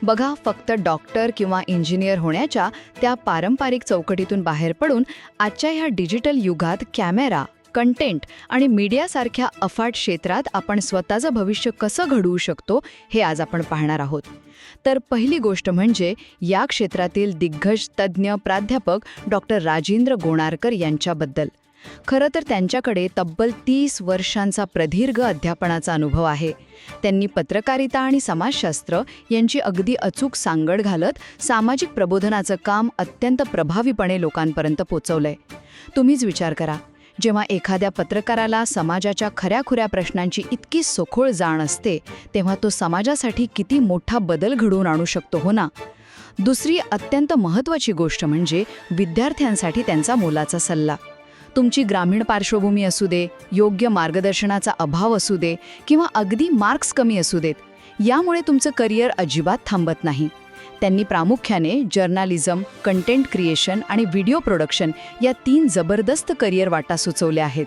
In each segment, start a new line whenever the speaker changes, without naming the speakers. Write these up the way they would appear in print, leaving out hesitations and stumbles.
बघा, फक्त डॉक्टर किंवा इंजिनियर होण्याच्या त्या पारंपरिक चौकटीतून बाहेर पडून आजच्या ह्या डिजिटल युगात कॅमेरा, कंटेंट आणि मीडियासारख्या अफाट क्षेत्रात आपण स्वतःचं भविष्य कसं घडवू शकतो हे आज आपण पाहणार आहोत. तर पहिली गोष्ट म्हणजे या क्षेत्रातील दिग्गज तज्ज्ञ प्राध्यापक डॉक्टर राजेंद्र गोणारकर यांच्याबद्दल. खरं तर त्यांच्याकडे तब्बल 30 वर्षांचा प्रदीर्घ अध्यापनाचा अनुभव आहे. त्यांनी पत्रकारिता आणि समाजशास्त्र यांची अगदी अचूक सांगड घालत सामाजिक प्रबोधनाचं काम अत्यंत प्रभावीपणे लोकांपर्यंत पोचवलंय. तुम्हीच विचार करा, जेव्हा एखाद्या पत्रकाराला समाजाच्या खऱ्याखुऱ्या प्रश्नांची इतकी सखोल जाण असते, तेव्हा तो समाजासाठी किती मोठा बदल घडवून आणू शकतो, हो ना? दुसरी अत्यंत महत्त्वाची गोष्ट म्हणजे विद्यार्थ्यांसाठी त्यांचा मोलाचा सल्ला. तुमची ग्रामीण पार्श्वभूमी असू दे, योग्य मार्गदर्शनाचा अभाव असू दे किंवा अगदी मार्क्स कमी असू देत, यामुळे तुमचं करिअर अजिबात थांबत नाही. त्यांनी प्रामुख्याने जर्नालिझम, कंटेंट क्रिएशन आणि व्हिडिओ प्रोडक्शन या 3 जबरदस्त करिअर वाटा सुचवल्या आहेत.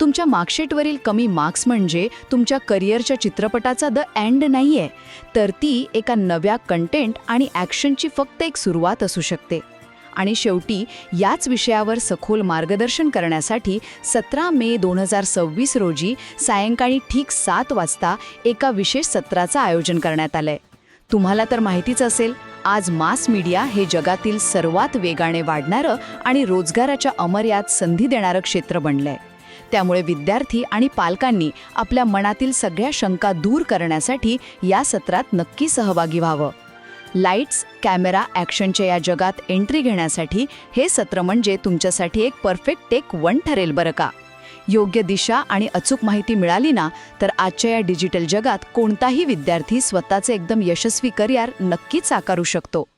तुमच्या मार्कशीटवरील कमी मार्क्स म्हणजे तुमच्या करिअरच्या चित्रपटाचा द एंड नाहीये, तर ती एका नव्या कंटेंट आणि ॲक्शनची फक्त एक सुरुवात असू शकते. आणि शेवटी याच विषयावर सखोल मार्गदर्शन करण्यासाठी 17 मे 2026 रोजी सायंकाळी ठीक 7 वाजता एका विशेष सत्राचं आयोजन करण्यात आलंय. तुम्हाला तर माहितीच असेल, आज मास मीडिया हे जगातील सर्वात वेगाने वाढणारं आणि रोजगाराच्या अमर्याद संधी देणारं क्षेत्र बनलंय. त्यामुळे विद्यार्थी आणि पालकांनी आपल्या मनातील सगळ्या शंका दूर करण्यासाठी या सत्रात नक्की सहभागी व्हावं. लाईट्स, कॅमेरा, ॲक्शनच्या या जगात एंट्री घेण्यासाठी हे सत्र म्हणजे तुमच्यासाठी एक परफेक्ट टेक 1 ठरेल बरं का. योग्य दिशा आणि अचूक माहिती मिळाली ना, तर आजच्या या डिजिटल जगात कोणताही विद्यार्थी स्वतःचे एकदम यशस्वी करिअर नक्कीच साकारू शकतो.